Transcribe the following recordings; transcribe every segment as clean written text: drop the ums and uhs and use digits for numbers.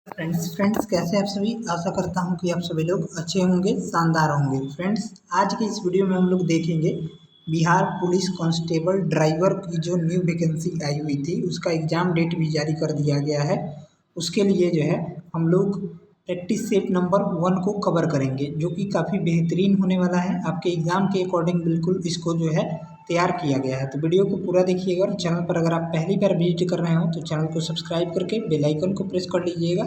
Friends कैसे आप सभी। आशा करता हूं कि आप सभी लोग अच्छे होंगे, शानदार होंगे। फ्रेंड्स आज की इस वीडियो में हम लोग देखेंगे बिहार पुलिस कांस्टेबल ड्राइवर की जो न्यू वैकेंसी आई हुई थी उसका एग्ज़ाम डेट भी जारी कर दिया गया है। उसके लिए जो है हम लोग प्रैक्टिस सेट नंबर 1 को कवर करेंगे, जो कि काफ़ी बेहतरीन होने वाला है। आपके एग्ज़ाम के अकॉर्डिंग बिल्कुल इसको जो है तैयार किया गया है। तो वीडियो को पूरा देखिएगा और चैनल पर अगर आप पहली बार विजिट कर रहे हो तो चैनल को सब्सक्राइब करके बेल आइकन को प्रेस कर लीजिएगा।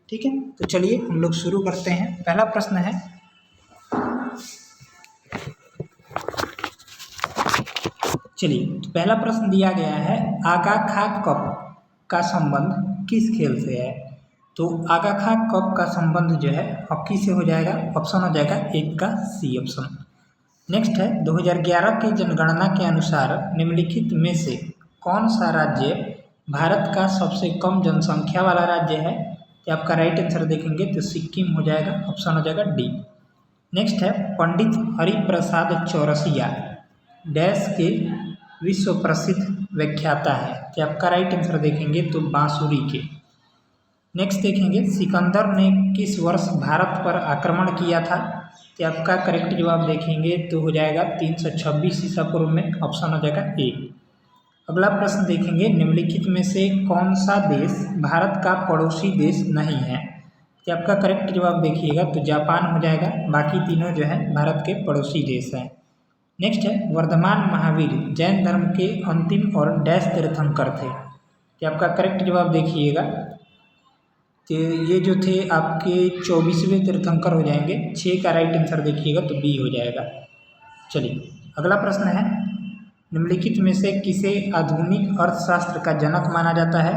ठीक है, तो चलिए हम लोग शुरू करते हैं। पहला प्रश्न है, चलिए तो पहला प्रश्न दिया गया है, आगा खा कप का संबंध किस खेल से है। तो आगा खा कप का संबंध जो है हॉकी से हो जाएगा। ऑप्शन हो जाएगा एक का सी ऑप्शन। नेक्स्ट है, 2011 की जनगणना के अनुसार निम्नलिखित में से कौन सा राज्य भारत का सबसे कम जनसंख्या वाला राज्य है। तो आपका राइट आंसर देखेंगे तो सिक्किम हो जाएगा। ऑप्शन हो जाएगा डी। नेक्स्ट है, पंडित हरिप्रसाद चौरसिया डैश के विश्व प्रसिद्ध व्याख्याता है। तो आपका राइट आंसर देखेंगे तो बांसुरी के। नेक्स्ट देखेंगे, सिकंदर ने किस वर्ष भारत पर आक्रमण किया था। तो आपका करेक्ट जवाब देखेंगे तो हो जाएगा 326 ईसा पूर्व में। ऑप्शन हो जाएगा ए। अगला प्रश्न देखेंगे, निम्नलिखित में से कौन सा देश भारत का पड़ोसी देश नहीं है। तो आपका करेक्ट जवाब देखिएगा तो जापान हो जाएगा। बाकी तीनों जो है भारत के पड़ोसी देश हैं। नेक्स्ट है, वर्धमान महावीर जैन धर्म के अंतिम और डैश तीर्थंकर थे। तो आपका करेक्ट जवाब देखिएगा तो ये जो थे आपके 24वें तीर्थंकर हो जाएंगे। 6 का राइट आंसर देखिएगा तो बी हो जाएगा। चलिए अगला प्रश्न है, निम्नलिखित में से किसे आधुनिक अर्थशास्त्र का जनक माना जाता है।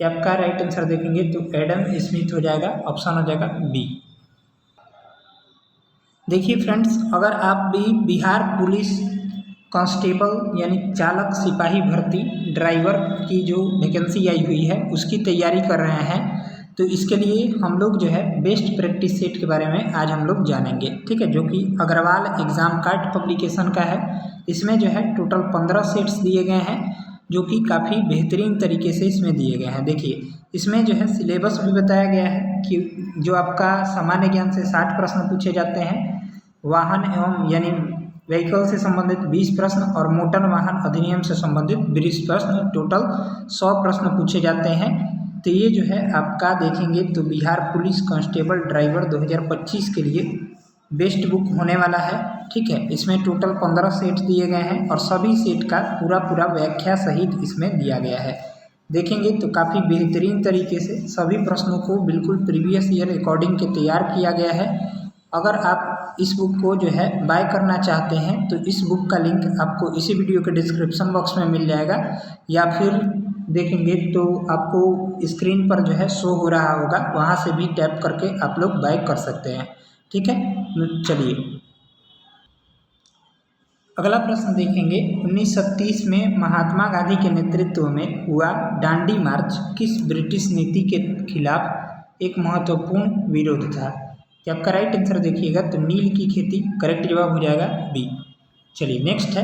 तो आपका राइट आंसर देखेंगे तो एडम स्मिथ हो जाएगा। ऑप्शन हो जाएगा बी। देखिए फ्रेंड्स, अगर आप भी बिहार पुलिस कांस्टेबल यानी चालक सिपाही भर्ती ड्राइवर की जो वैकेंसी आई हुई है उसकी तैयारी कर रहे हैं, तो इसके लिए हम लोग जो है बेस्ट प्रैक्टिस सेट के बारे में आज हम लोग जानेंगे। ठीक है, जो कि अग्रवाल एग्ज़ाम कार्ड पब्लिकेशन का है। इसमें जो है टोटल 15 सेट्स दिए गए हैं, जो कि काफ़ी बेहतरीन तरीके से इसमें दिए गए हैं। देखिए इसमें जो है सिलेबस भी बताया गया है कि जो आपका सामान्य ज्ञान से 60 प्रश्न पूछे जाते हैं, वाहन एवं यानी व्हीकल से संबंधित 20 प्रश्न और मोटर वाहन अधिनियम से संबंधित 20 प्रश्न, टोटल 100 प्रश्न पूछे जाते हैं। तो ये जो है आपका देखेंगे तो बिहार पुलिस कांस्टेबल ड्राइवर 2025 के लिए बेस्ट बुक होने वाला है। ठीक है, इसमें टोटल 15 सेट दिए गए हैं और सभी सेट का पूरा व्याख्या सहित इसमें दिया गया है। देखेंगे तो काफ़ी बेहतरीन तरीके से सभी प्रश्नों को बिल्कुल प्रीवियस ईयर अकॉर्डिंग के तैयार किया गया है। अगर आप इस बुक को जो है बाय करना चाहते हैं तो इस बुक का लिंक आपको इसी वीडियो के डिस्क्रिप्शन बॉक्स में मिल जाएगा, या फिर देखेंगे तो आपको स्क्रीन पर जो है शो हो रहा होगा, वहाँ से भी टैप करके आप लोग बाय कर सकते हैं। ठीक है, चलिए अगला प्रश्न देखेंगे, 1930 में महात्मा गांधी के नेतृत्व में हुआ दांडी मार्च किस ब्रिटिश नीति के खिलाफ एक महत्वपूर्ण विरोध था। कि आपका राइट आंसर देखिएगा तो नील की खेती। करेक्ट जवाब हो जाएगा बी। चलिए नेक्स्ट है,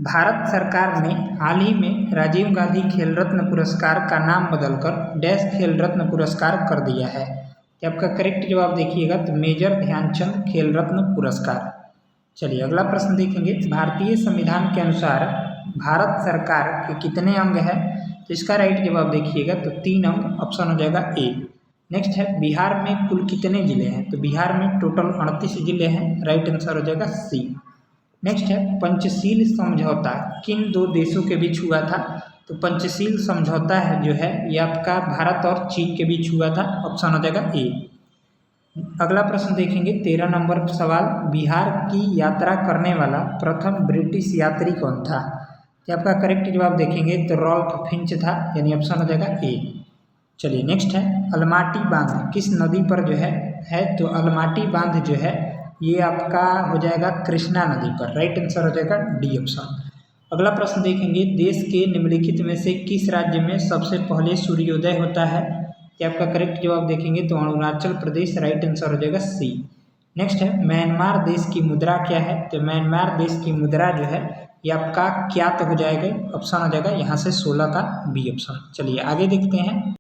भारत सरकार ने हाल ही में राजीव गांधी खेल रत्न पुरस्कार का नाम बदलकर डैश खेल रत्न पुरस्कार कर दिया है। कि आपका करेक्ट जवाब देखिएगा तो मेजर ध्यानचंद खेल रत्न पुरस्कार। चलिए अगला प्रश्न देखेंगे, भारतीय संविधान के अनुसार भारत सरकार के कितने अंग हैं। तो इसका राइट जवाब देखिएगा तो 3 अंग। ऑप्शन हो जाएगा ए। नेक्स्ट है, बिहार में कुल कितने जिले हैं। तो बिहार में टोटल 38 जिले हैं। राइट आंसर हो जाएगा सी। नेक्स्ट है, पंचशील समझौता किन 2 देशों के बीच हुआ था। तो पंचशील समझौता है जो है ये आपका भारत और चीन के बीच हुआ था। ऑप्शन हो जाएगा ए। अगला प्रश्न देखेंगे, 13 नंबर सवाल, बिहार की यात्रा करने वाला प्रथम ब्रिटिश यात्री कौन था। तो आपका करेक्ट जवाब देखेंगे तो रॉल्फ फिंच था, यानी ऑप्शन हो जाएगा ए। चलिए नेक्स्ट है, अलमाटी बांध किस नदी पर जो है तो अलमाटी बांध जो है ये आपका हो जाएगा कृष्णा नदी पर। राइट आंसर हो जाएगा डी ऑप्शन। अगला प्रश्न देखेंगे, देश के निम्नलिखित में से किस राज्य में सबसे पहले सूर्योदय होता है। कि आपका करेक्ट जवाब देखेंगे तो अरुणाचल प्रदेश। राइट आंसर हो जाएगा सी। नेक्स्ट है, म्यांमार देश की मुद्रा क्या है। तो म्यांमार देश की मुद्रा जो है ये आपका क्या तो हो जाएगा। ऑप्शन हो जाएगा यहाँ से 16 का बी ऑप्शन। चलिए आगे देखते हैं,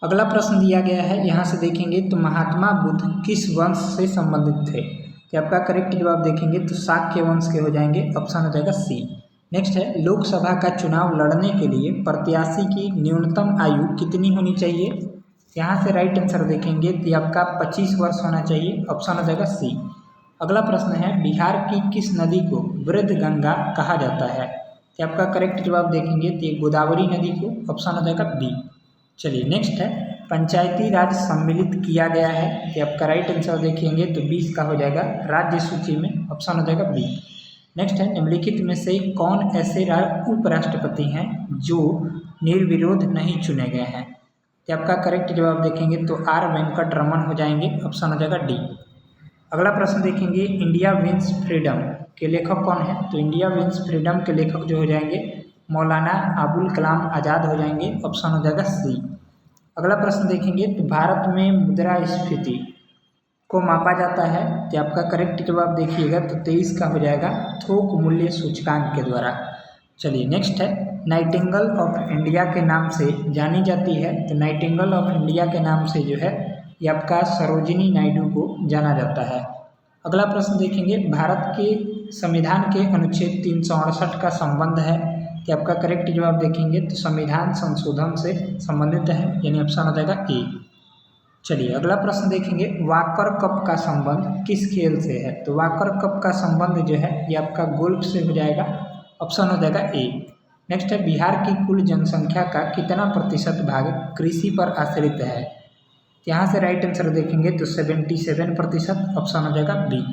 अगला प्रश्न दिया गया है, यहाँ से देखेंगे तो महात्मा बुद्ध किस वंश से संबंधित थे। तो आपका करेक्ट जवाब देखेंगे तो शाक्य वंश के हो जाएंगे, ऑप्शन हो जाएगा सी। नेक्स्ट है, लोकसभा का चुनाव लड़ने के लिए प्रत्याशी की न्यूनतम आयु कितनी होनी चाहिए। यहाँ से राइट आंसर देखेंगे तो आपका 25 वर्ष होना चाहिए, ऑप्शन हो जाएगा सी। अगला प्रश्न है, बिहार की किस नदी को वृद्ध गंगा कहा जाता है। तो आपका करेक्ट जवाब देखेंगे तो ये गोदावरी नदी को, ऑप्शन हो जाएगा बी। चलिए नेक्स्ट है, पंचायती राज सम्मिलित किया गया है। तो आपका राइट आंसर देखेंगे तो 20 का हो जाएगा राज्य सूची में, ऑप्शन हो जाएगा बी। नेक्स्ट है, निम्नलिखित में से कौन ऐसे उपराष्ट्रपति हैं जो निर्विरोध नहीं चुने गए हैं। तो आपका करेक्ट जवाब देखेंगे तो आर वेंकट रमन हो जाएंगे, ऑप्शन हो जाएगा डी। अगला प्रश्न देखेंगे, इंडिया विंस फ्रीडम के लेखक कौन है। तो इंडिया विंस फ्रीडम के लेखक जो हो जाएंगे मौलाना अबुल कलाम आज़ाद हो जाएंगे, ऑप्शन हो जाएगा सी। अगला प्रश्न देखेंगे, तो भारत में मुद्रास्फीति को मापा जाता है। तो आपका करेक्ट जवाब देखिएगा तो 23 का हो जाएगा थोक मूल्य सूचकांक के द्वारा। चलिए नेक्स्ट है, नाइटिंगेल ऑफ इंडिया के नाम से जानी जाती है। तो नाइटिंगेल ऑफ इंडिया के नाम से जो है ये आपका सरोजिनी नायडू को जाना जाता है। अगला प्रश्न देखेंगे, भारत के संविधान के अनुच्छेद 368 का संबंध है। कि आपका करेक्ट जवाब देखेंगे तो संविधान संशोधन से संबंधित है, यानी ऑप्शन हो जाएगा ए। चलिए अगला प्रश्न देखेंगे, वाकर कप का संबंध किस खेल से है। तो वाकर कप का संबंध जो है ये आपका गोल्फ से हो जाएगा, ऑप्शन हो जाएगा ए। नेक्स्ट है, बिहार की कुल जनसंख्या का कितना प्रतिशत भाग कृषि पर आश्रित है। यहाँ से राइट आंसर देखेंगे तो 77%, ऑप्शन हो जाएगा बी।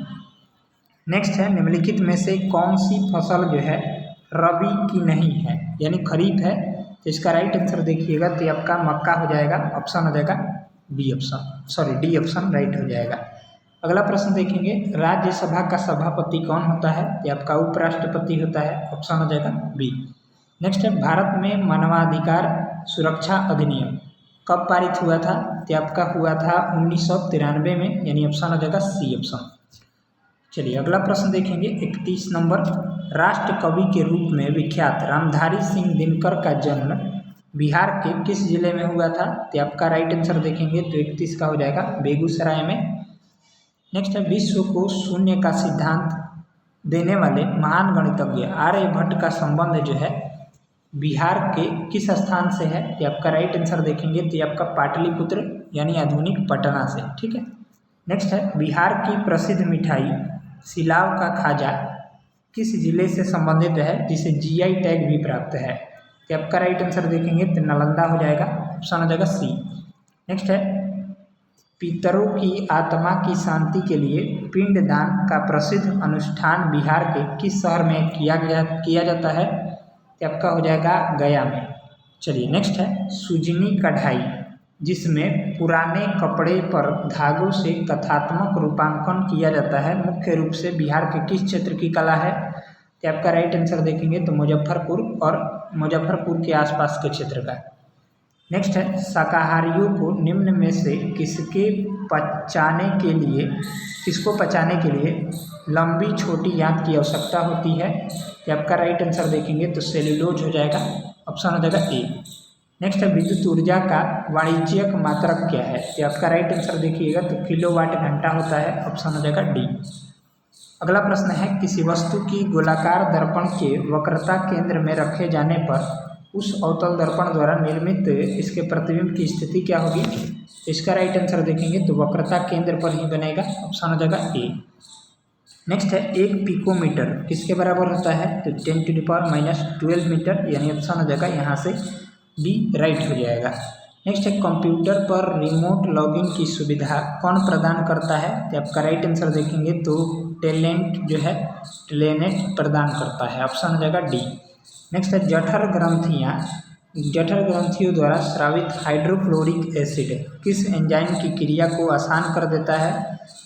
नेक्स्ट है, निम्नलिखित में से कौन सी फसल जो है रबी की नहीं है, यानी खरीफ है। तो इसका राइट आंसर देखिएगा तो आपका मक्का हो जाएगा, ऑप्शन हो जाएगा डी ऑप्शन राइट हो जाएगा। अगला प्रश्न देखेंगे, राज्यसभा का सभापति कौन होता है। तो आपका उपराष्ट्रपति होता है, ऑप्शन हो जाएगा बी। नेक्स्ट है, भारत में मानवाधिकार सुरक्षा अधिनियम कब पारित हुआ था। तो आपका हुआ था 1993 में, यानी ऑप्शन हो जाएगा सी ऑप्शन। चलिए अगला प्रश्न देखेंगे, 31 नंबर, राष्ट्र कवि के रूप में विख्यात रामधारी सिंह दिनकर का जन्म बिहार के किस जिले में हुआ था। तो आपका राइट आंसर देखेंगे तो 31 का हो जाएगा बेगूसराय में। नेक्स्ट है, विश्व को शून्य का सिद्धांत देने वाले महान गणितज्ञ आर्यभट्ट का संबंध जो है बिहार के किस स्थान से है। तो आपका राइट आंसर देखेंगे तो आपका पाटलिपुत्र यानी आधुनिक पटना से, ठीक है। नेक्स्ट है, बिहार की प्रसिद्ध मिठाई सिलाव का खाजा किस जिले से संबंधित है, जिसे जीआई टैग भी प्राप्त है। तो आपका राइट आंसर देखेंगे तो नालंदा हो जाएगा, ऑप्शन हो जाएगा सी। नेक्स्ट है, पितरों की आत्मा की शांति के लिए पिंडदान का प्रसिद्ध अनुष्ठान बिहार के किस शहर में किया जाता है। तो आपका हो जाएगा गया में। चलिए नेक्स्ट है, सुजनी कढ़ाई जिसमें पुराने कपड़े पर धागों से कथात्मक रूपांकन किया जाता है, मुख्य रूप से बिहार के किस क्षेत्र की कला है। तो आपका राइट आंसर देखेंगे तो मुजफ्फरपुर और मुजफ्फरपुर के आसपास के क्षेत्र का। नेक्स्ट है, शाकाहारियों को निम्न में से किसको पचाने के लिए लंबी छोटी आंत की आवश्यकता होती है। तो आपका राइट आंसर देखेंगे तो सेल्यूलोज हो जाएगा, ऑप्शन हो जाएगा ए। नेक्स्ट है, विद्युत ऊर्जा का वाणिज्यिक मात्रक क्या है। तो आपका राइट आंसर देखिएगा तो किलोवाट घंटा होता है, ऑप्शन हो जाएगा डी। अगला प्रश्न है, किसी वस्तु की गोलाकार दर्पण के वक्रता केंद्र में रखे जाने पर उस अवतल दर्पण द्वारा निर्मित इसके प्रतिबिंब की स्थिति क्या होगी। तो इसका राइट आंसर देखेंगे तो वक्रता केंद्र पर ही बनेगा, ऑप्शन हो जाएगा ए। नेक्स्ट है, एक पिकोमीटर किसके बराबर होता है। तो 10⁻⁻12 मीटर, यानी ऑप्शन हो जाएगा यहाँ से बी राइट हो जाएगा। नेक्स्ट है, कंप्यूटर पर रिमोट लॉगिन की सुविधा कौन प्रदान करता है। तो आपका राइट आंसर देखेंगे तो टेलेनेट प्रदान करता है, ऑप्शन हो जाएगा डी। नेक्स्ट है, जठर ग्रंथियों द्वारा स्रावित हाइड्रोक्लोरिक एसिड किस एंजाइम की क्रिया को आसान कर देता है।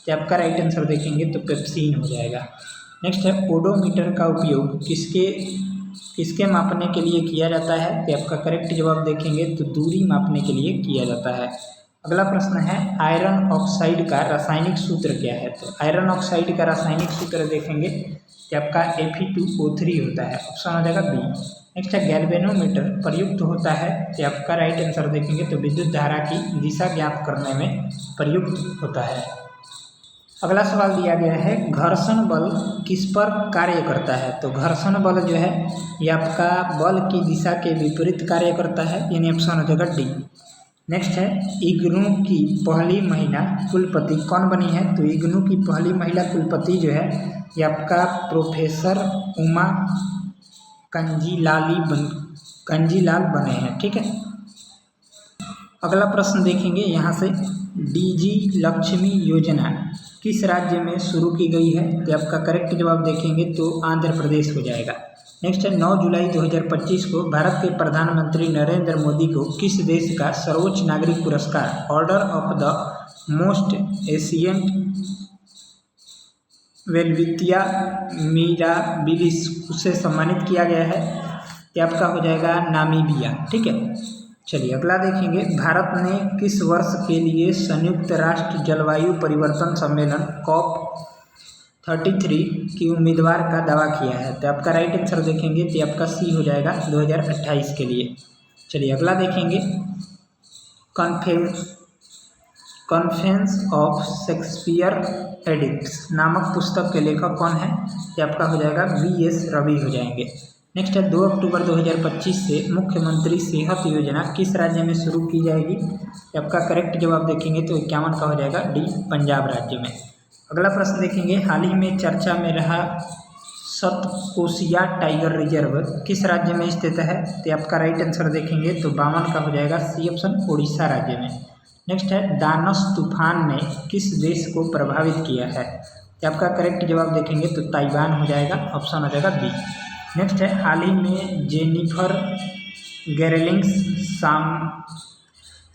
तो आपका राइट आंसर देखेंगे तो पेप्सिन हो जाएगा। नेक्स्ट है, ओडोमीटर का उपयोग किसके मापने के लिए किया जाता है। तो आपका करेक्ट जवाब देखेंगे तो दूरी मापने के लिए किया जाता है। अगला प्रश्न है, आयरन ऑक्साइड का रासायनिक सूत्र क्या है। तो आयरन ऑक्साइड का रासायनिक सूत्र देखेंगे कि आपका Fe2O3 होता है, ऑप्शन हो जाएगा बी। नेक्स्ट है गैल्वेनोमीटर प्रयुक्त होता है, तो आपका राइट आंसर देखेंगे तो विद्युत धारा की दिशा ज्ञात करने में प्रयुक्त होता है। अगला सवाल दिया गया है घर्षण बल किस पर कार्य करता है। तो घर्षण बल जो है ये आपका बल की दिशा के विपरीत कार्य करता है, यानी ऑप्शन हो जाएगा डी। नेक्स्ट है इग्नू की पहली महिला कुलपति कौन बनी है। तो इग्नू की पहली महिला कुलपति जो है ये आपका प्रोफेसर उमा कंजीलाल बने हैं, ठीक है। अगला प्रश्न देखेंगे यहाँ से डीजी लक्ष्मी योजना किस राज्य में शुरू की गई है। तो आपका करेक्ट जवाब देखेंगे तो आंध्र प्रदेश हो जाएगा। नेक्स्ट है 9 जुलाई 2025 को भारत के प्रधानमंत्री नरेंद्र मोदी को किस देश का सर्वोच्च नागरिक पुरस्कार order of the most ancient Welwitschia mirabilis उससे सम्मानित किया गया है। ये आपका हो जाएगा नामीबिया, ठीक है। चलिए अगला देखेंगे भारत ने किस वर्ष के लिए संयुक्त राष्ट्र जलवायु परिवर्तन सम्मेलन COP33 की उम्मीदवार का दावा किया है। तो आपका राइट आंसर देखेंगे तो आपका सी हो जाएगा 2028 के लिए। चलिए अगला देखेंगे कन्फेंस ऑफ शेक्सपियर एडिक्ट्स नामक पुस्तक के लेखक कौन है। ये आपका हो जाएगा VS रवि हो जाएंगे। नेक्स्ट है 2 अक्टूबर 2025 से मुख्यमंत्री सेहत योजना किस राज्य में शुरू की जाएगी। आपका करेक्ट जवाब देखेंगे तो 51 का हो जाएगा डी पंजाब राज्य में। अगला प्रश्न देखेंगे हाल ही में चर्चा में रहा सतकोसिया टाइगर रिजर्व किस राज्य में स्थित है। तो आपका राइट आंसर देखेंगे तो 52 का हो जाएगा सी ऑप्शन उड़ीसा राज्य में। नेक्स्ट है दानस तूफान ने किस देश को प्रभावित किया है। तो आपका करेक्ट जवाब देखेंगे तो ताइवान हो जाएगा, ऑप्शन हो जाएगा बी। नेक्स्ट है हाल ही में जेनिफर गेरेलिंग्स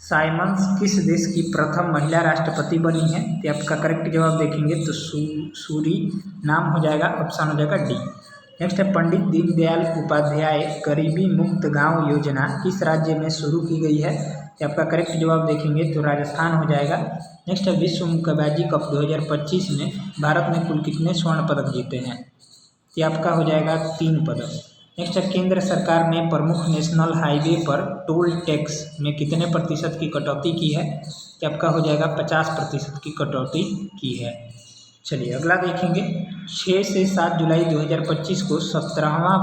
साइमंस किस देश की प्रथम महिला राष्ट्रपति बनी है। तो आपका करेक्ट जवाब देखेंगे तो सूरी नाम हो जाएगा, ऑप्शन हो जाएगा डी। नेक्स्ट है पंडित दीनदयाल उपाध्याय गरीबी मुक्त गांव योजना किस राज्य में शुरू की गई है। तो आपका करेक्ट जवाब देखेंगे तो राजस्थान हो जाएगा। नेक्स्ट है विश्व मुक्केबाजी कप 2025 में भारत ने कुल कितने स्वर्ण पदक जीते हैं। ये आपका हो जाएगा 3 पदक। नेक्स्ट है केंद्र सरकार ने प्रमुख नेशनल हाईवे पर टोल टैक्स में कितने प्रतिशत की कटौती की है। तो आपका हो जाएगा 50% की कटौती की है। चलिए अगला देखेंगे 6 से 7 जुलाई 2025 को 17वां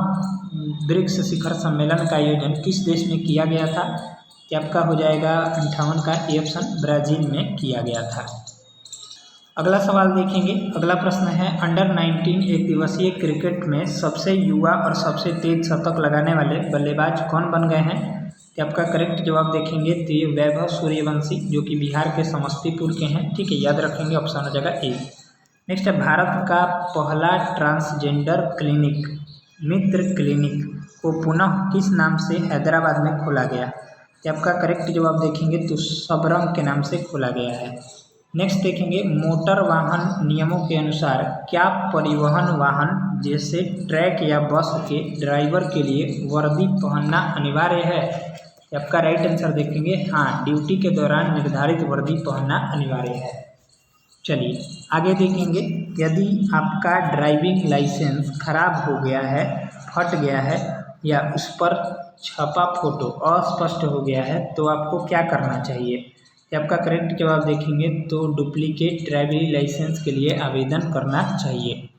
ब्रिक्स शिखर सम्मेलन का आयोजन किस देश में किया गया था। तो आपका हो जाएगा 58 का ए ऑप्शन ब्राज़ील में किया गया था। अगला सवाल देखेंगे। अगला प्रश्न है अंडर 19 एक दिवसीय क्रिकेट में सबसे युवा और सबसे तेज शतक लगाने वाले बल्लेबाज कौन बन गए हैं। तो आपका करेक्ट जवाब देखेंगे तो ये वैभव सूर्यवंशी जो कि बिहार के समस्तीपुर के हैं, ठीक है, याद रखेंगे, ऑप्शन हो जाएगा ए। नेक्स्ट है भारत का पहला ट्रांसजेंडर क्लिनिक मित्र क्लिनिक को पुनः किस नाम से हैदराबाद में खोला गया। तो आपका करेक्ट जवाब देखेंगे तो सबरंग के नाम से खोला गया है। नेक्स्ट देखेंगे मोटर वाहन नियमों के अनुसार क्या परिवहन वाहन जैसे ट्रक या बस के ड्राइवर के लिए वर्दी पहनना अनिवार्य है। आपका राइट आंसर देखेंगे हाँ, ड्यूटी के दौरान निर्धारित वर्दी पहनना अनिवार्य है। चलिए आगे देखेंगे यदि आपका ड्राइविंग लाइसेंस खराब हो गया है, फट गया है या उस पर छपा फोटो अस्पष्ट हो गया है तो आपको क्या करना चाहिए। आपका करेक्ट जवाब देखेंगे तो डुप्लीकेट ड्राइविंग लाइसेंस के लिए आवेदन करना चाहिए।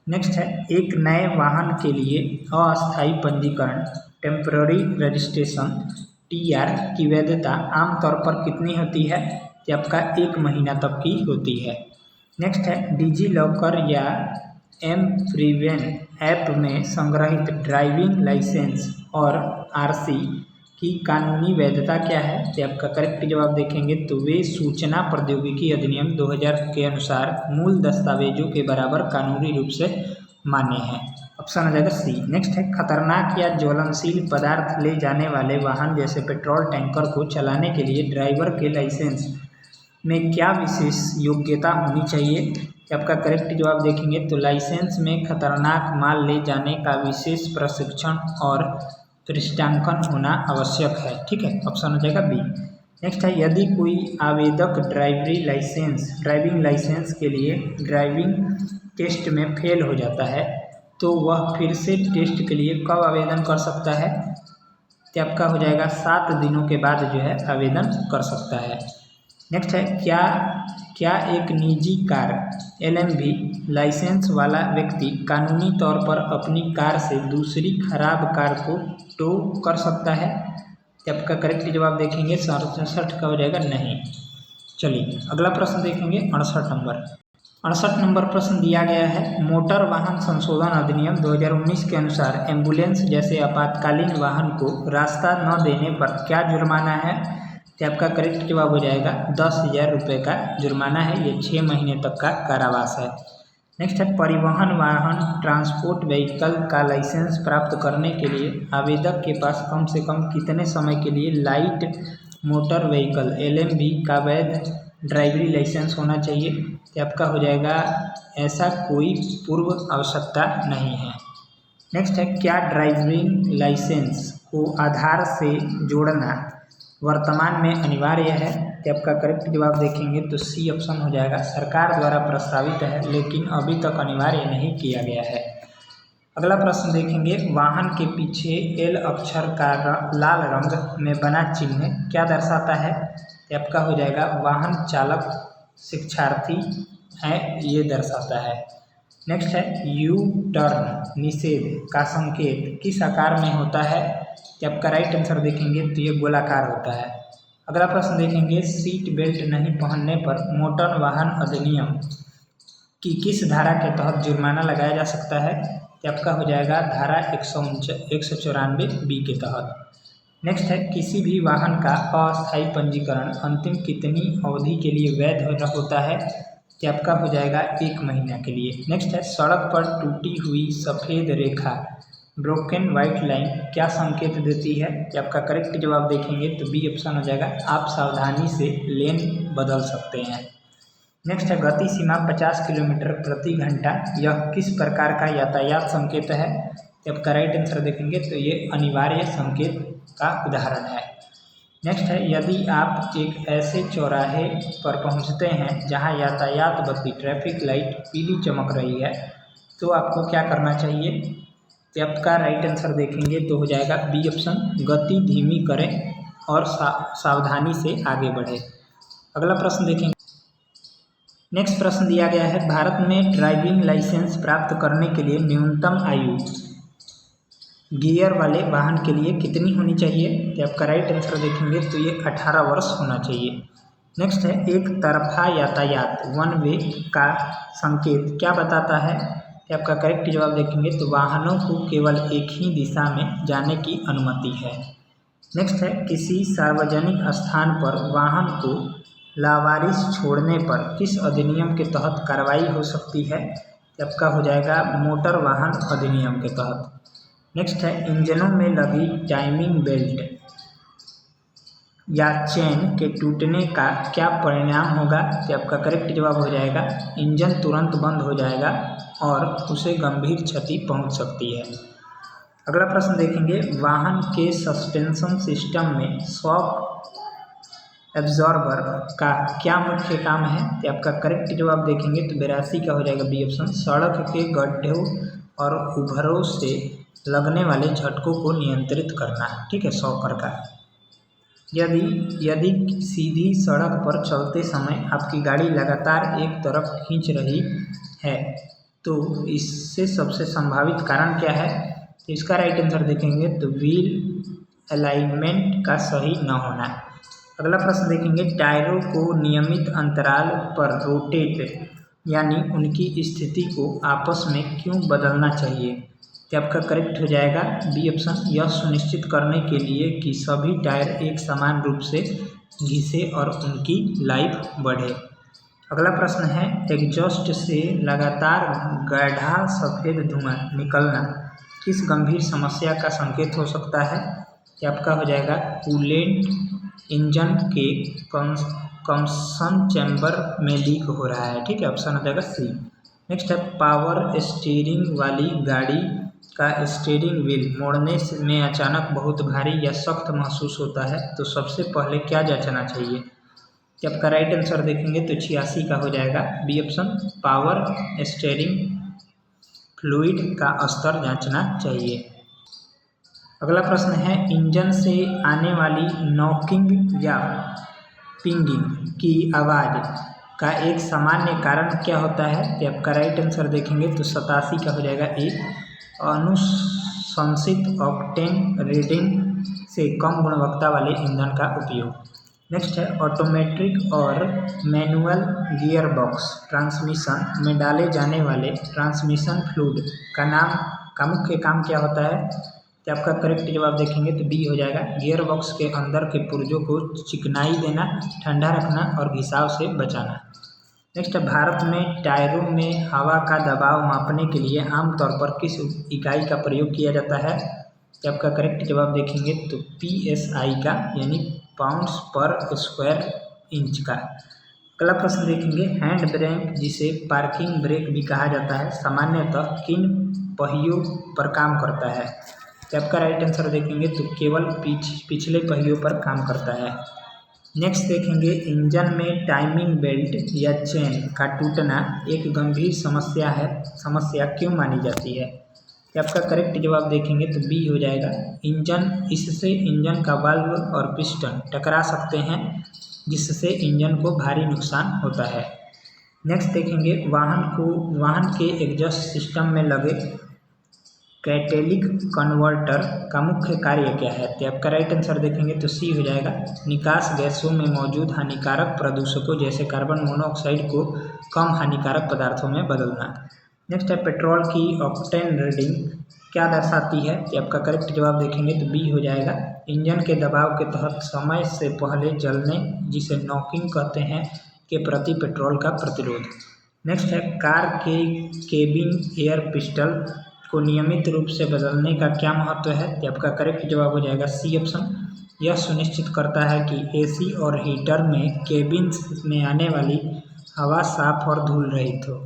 नेक्स्ट है एक नए वाहन के लिए अस्थायी पंजीकरण टेम्पररी रजिस्ट्रेशन TR की वैधता आमतौर पर कितनी होती है। कि आपका 1 महीना तक की होती है। नेक्स्ट है डिजी लॉकर या M-Freeway ऐप में संग्रहित ड्राइविंग लाइसेंस और RC की कानूनी वैधता क्या है। तो आपका करेक्ट जवाब देखेंगे तो वे सूचना प्रौद्योगिकी अधिनियम 2000 के अनुसार मूल दस्तावेजों के बराबर कानूनी रूप से मान्य हैं, ऑप्शन हो जाएगा सी। नेक्स्ट है खतरनाक या ज्वलनशील पदार्थ ले जाने वाले वाहन जैसे पेट्रोल टैंकर को चलाने के लिए ड्राइवर के लाइसेंस में क्या विशेष योग्यता होनी चाहिए। कि आपका करेक्ट जवाब देखेंगे तो लाइसेंस में खतरनाक माल ले जाने का विशेष प्रशिक्षण और दृष्टांकन होना आवश्यक है, ठीक है, ऑप्शन हो जाएगा बी। नेक्स्ट है यदि कोई आवेदक ड्राइविंग लाइसेंस के लिए ड्राइविंग टेस्ट में फेल हो जाता है तो वह फिर से टेस्ट के लिए कब आवेदन कर सकता है? तो आपका हो जाएगा 7 दिनों के बाद जो है आवेदन कर सकता है। नेक्स्ट है, क्या एक निजी कार LMV लाइसेंस वाला व्यक्ति कानूनी तौर पर अपनी कार से दूसरी खराब कार को टो कर सकता है? तो आपका करेक्ट जवाब देखेंगे 67 का हो जाएगा नहीं। चलिए अगला प्रश्न देखेंगे 68 नंबर प्रश्न दिया गया है, मोटर वाहन संशोधन अधिनियम 2019 के अनुसार एम्बुलेंस जैसे आपातकालीन वाहन को रास्ता न देने पर क्या जुर्माना है? तो आपका करेक्ट जवाब हो जाएगा 10,000 रुपये का जुर्माना है। ये 6 महीने तक का कारावास है। नेक्स्ट है, परिवहन वाहन ट्रांसपोर्ट व्हीकल का लाइसेंस प्राप्त करने के लिए आवेदक के पास कम से कम कितने समय के लिए लाइट मोटर व्हीकल LMV का वैध ड्राइवरी लाइसेंस होना चाहिए? तो आपका हो जाएगा ऐसा कोई पूर्व आवश्यकता नहीं है। नेक्स्ट है, क्या ड्राइविंग लाइसेंस को आधार से जोड़ना वर्तमान में अनिवार्य है? तो आपका करेक्ट जवाब देखेंगे तो सी ऑप्शन हो जाएगा, सरकार द्वारा प्रस्तावित है लेकिन अभी तक अनिवार्य नहीं किया गया है। अगला प्रश्न देखेंगे, वाहन के पीछे L अक्षर का लाल रंग में बना चिन्ह क्या दर्शाता है? तो आपका हो जाएगा वाहन चालक शिक्षार्थी है, ये दर्शाता है। नेक्स्ट है, यू टर्न निषेध का संकेत किस आकार में होता है? तो आपका राइट आंसर देखेंगे तो ये गोलाकार होता है। अगला प्रश्न देखेंगे, सीट बेल्ट नहीं पहनने पर मोटर वाहन अधिनियम की किस धारा के तहत जुर्माना लगाया जा सकता है? तो आपका हो जाएगा धारा 194B के तहत। नेक्स्ट है, किसी भी वाहन का अस्थायी पंजीकरण अंतिम कितनी अवधि के लिए वैध होता है? तो आपका हो जाएगा 1 महीना के लिए। नेक्स्ट है, सड़क पर टूटी हुई सफ़ेद रेखा ब्रोकन वाइट लाइन क्या संकेत देती है? तो आपका करेक्ट जवाब देखेंगे तो बी ऑप्शन हो जाएगा, आप सावधानी से लेन बदल सकते हैं। नेक्स्ट है, गति सीमा 50 किलोमीटर प्रति घंटा यह किस प्रकार का यातायात संकेत है? तो आपका राइट आंसर देखेंगे तो ये अनिवार्य संकेत का उदाहरण है। नेक्स्ट है, यदि आप एक ऐसे चौराहे पर पहुंचते हैं जहां यातायात बत्ती ट्रैफिक लाइट पीली चमक रही है तो आपको क्या करना चाहिए? तो आपका राइट आंसर देखेंगे तो हो जाएगा बी ऑप्शन, गति धीमी करें और सावधानी से आगे बढ़े। अगला प्रश्न देखेंगे, नेक्स्ट प्रश्न दिया गया है, भारत में ड्राइविंग लाइसेंस प्राप्त करने के लिए न्यूनतम आयु गियर वाले वाहन के लिए कितनी होनी चाहिए? तो आपका राइट आंसर देखेंगे तो ये 18 वर्ष होना चाहिए। नेक्स्ट है, एक तरफा यातायात वन वे का संकेत क्या बताता है? तो आपका करेक्ट जवाब देखेंगे तो वाहनों को केवल एक ही दिशा में जाने की अनुमति है। नेक्स्ट है, किसी सार्वजनिक स्थान पर वाहन को लावारिस छोड़ने पर किस अधिनियम के तहत कार्रवाई हो सकती है? तो आपका हो जाएगा मोटर वाहन अधिनियम के तहत। नेक्स्ट है, इंजनों में लगी टाइमिंग बेल्ट या चेन के टूटने का क्या परिणाम होगा? तो आपका करेक्ट जवाब हो जाएगा, इंजन तुरंत बंद हो जाएगा और उसे गंभीर क्षति पहुंच सकती है। अगला प्रश्न देखेंगे, वाहन के सस्पेंशन सिस्टम में शॉक एब्जॉर्बर का क्या मुख्य काम है? तो आपका करेक्ट जवाब देखेंगे तो 82 का हो जाएगा बी ऑप्शन, सड़क के गड्ढों और उभरों से लगने वाले झटकों को नियंत्रित करना। ठीक है, शॉकर का। यदि सीधी सड़क पर चलते समय आपकी गाड़ी लगातार एक तरफ खींच रही है तो इससे सबसे संभावित कारण क्या है? तो इसका राइट आंसर देखेंगे तो व्हील अलाइनमेंट का सही न होना। अगला प्रश्न देखेंगे, टायरों को नियमित अंतराल पर रोटेट यानी उनकी स्थिति को आपस में क्यों बदलना चाहिए? तो आपका करेक्ट हो जाएगा बी ऑप्शन, यह सुनिश्चित करने के लिए कि सभी टायर एक समान रूप से घिसे और उनकी लाइफ बढ़े। अगला प्रश्न है, एग्जॉस्ट से लगातार गाढ़ा सफ़ेद धुआं निकलना किस गंभीर समस्या का संकेत हो सकता है? कि आपका हो जाएगा कूलेंट इंजन के कंबसन चैम्बर में लीक हो रहा है। ठीक है, ऑप्शन हो जाएगा सी। नेक्स्ट है, पावर स्टीयरिंग वाली गाड़ी का स्टीयरिंग व्हील मोड़ने में अचानक बहुत भारी या सख्त महसूस होता है तो सबसे पहले क्या जांचना चाहिए? कि आपका राइट आंसर देखेंगे तो 86 का हो जाएगा B option, power steering fluid का स्तर जांचना चाहिए। अगला प्रश्न है, इंजन से आने वाली नॉकिंग या पिंगिंग की आवाज़ का एक सामान्य कारण क्या होता है? तो आपका राइट आंसर देखेंगे तो 87 का हो जाएगा ए। अनुशंसित ऑक्टेन रीडिंग से कम गुणवत्ता वाले ईंधन का उपयोग। नेक्स्ट है, ऑटोमेटिक और मैनुअल गियरबॉक्स ट्रांसमिशन में डाले जाने वाले ट्रांसमिशन फ्लूइड का मुख्य काम क्या होता है? तो आपका करेक्ट जवाब देखेंगे तो बी हो जाएगा। गियरबॉक्स के अंदर के पुर्जों को चिकनाई देना, ठंडा रखना और घिसाव से बचाना। नेक्स्ट, भारत में टायरों में हवा का दबाव मापने के लिए आमतौर पर किस इकाई का प्रयोग किया जाता है? तो आपका करेक्ट जवाब देखेंगे तो PSI का, यानी पाउंड्स पर स्क्वायर इंच का। अगला प्रश्न देखेंगे, हैंड ब्रेक जिसे पार्किंग ब्रेक भी कहा जाता है सामान्यतः किन पहियों पर काम करता है? तो आपका राइट आंसर देखेंगे तो केवल पिछले पहियों पर काम करता है। नेक्स्ट देखेंगे, इंजन में टाइमिंग बेल्ट या चेन का टूटना एक गंभीर समस्या क्यों मानी जाती है? तो आपका करेक्ट जवाब देखेंगे तो बी हो जाएगा। इससे इंजन का वाल्व और पिस्टन टकरा सकते हैं, जिससे इंजन को भारी नुकसान होता है। नेक्स्ट देखेंगे, वाहन के एग्जॉस्ट सिस्टम में लगे कैटेलिक कन्वर्टर का मुख्य कार्य क्या है? तो आपका राइट आंसर देखेंगे तो सी हो जाएगा। निकास गैसों में मौजूद हानिकारक प्रदूषकों जैसे कार्बन मोनोऑक्साइड को कम हानिकारक पदार्थों में बदलना। नेक्स्ट है, पेट्रोल की ऑक्टेन रीडिंग क्या दर्शाती है? तो आपका करेक्ट जवाब देखेंगे तो बी हो जाएगा। इंजन के दबाव के तहत समय से पहले जलने, जिसे नॉकिंग कहते हैं, के प्रति पेट्रोल का प्रतिरोध। नेक्स्ट है, कार के केबिन एयर पिस्टन को नियमित रूप से बदलने का क्या महत्व है? तो आपका करेक्ट जवाब हो जाएगा सी ऑप्शन। यह सुनिश्चित करता है कि AC और हीटर में केबिन में आने वाली हवा साफ और धूल रहित हो।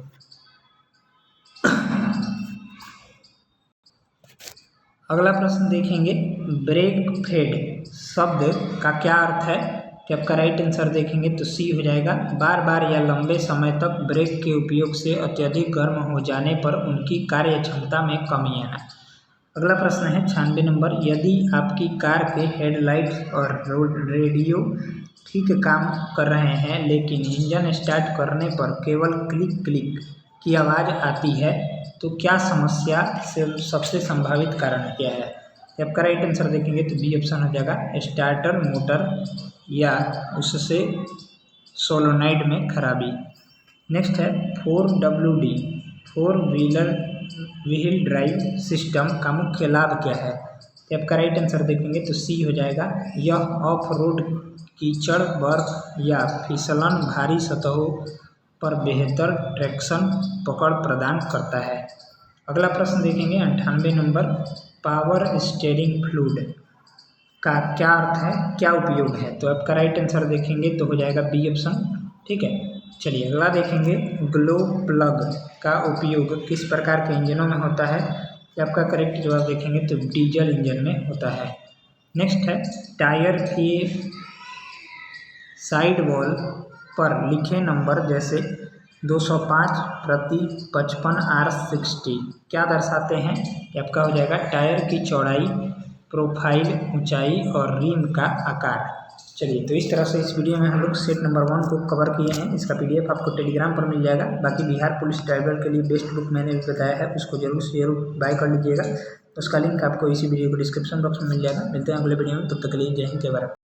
अगला प्रश्न देखेंगे, ब्रेक फेड शब्द का क्या अर्थ है? तो आपका राइट आंसर देखेंगे तो सी हो जाएगा। बार बार या लंबे समय तक ब्रेक के उपयोग से अत्यधिक गर्म हो जाने पर उनकी कार्य क्षमता में कमी आना। अगला प्रश्न है 96 नंबर, यदि आपकी कार के हेडलाइट्स और रेडियो ठीक काम कर रहे हैं लेकिन इंजन स्टार्ट करने पर केवल क्लिक क्लिक की आवाज़ आती है, तो क्या समस्या से सबसे संभावित कारण क्या है? आपका राइट आंसर देखेंगे तो बी ऑप्शन हो जाएगा। स्टार्टर मोटर या उससे सोलोनाइड में खराबी। नेक्स्ट है 4WD 4 व्हील ड्राइव सिस्टम का मुख्य लाभ क्या है? तो आपका राइट आंसर देखेंगे तो सी हो जाएगा। यह ऑफ रोड कीचड़, बर्फ या फिसलन भारी सतहों पर बेहतर ट्रैक्शन पकड़ प्रदान करता है। अगला प्रश्न देखेंगे 98 नंबर, पावर स्टीयरिंग फ्लूइड का क्या अर्थ है, क्या उपयोग है? तो आपका राइट आंसर देखेंगे तो हो जाएगा बी ऑप्शन। ठीक है, चलिए अगला देखेंगे, ग्लो प्लग का उपयोग किस प्रकार के इंजनों में होता है? तो आपका करेक्ट जवाब देखेंगे तो डीजल इंजन में होता है। नेक्स्ट है, टायर के साइड वॉल पर लिखे नंबर जैसे 205 प्रति 55 R60 क्या दर्शाते हैं? आपका हो जाएगा टायर की चौड़ाई, प्रोफाइल, ऊंचाई और रिम का आकार। चलिए, तो इस तरह से इस वीडियो में हम लोग सेट नंबर 1 को कवर किए हैं। इसका PDF आपको टेलीग्राम पर मिल जाएगा। बाकी बिहार पुलिस ड्राइवर के लिए बेस्ट बुक मैंने भी बताया है, उसको जरूर से जरूर बाय कर लीजिएगा। उसका लिंक आपको इसी वीडियो को डिस्क्रिप्शन बॉक्स में मिल जाएगा। मिलते हैं अगले वीडियो में, तब तक के लिए जय हिंद, जय भारत।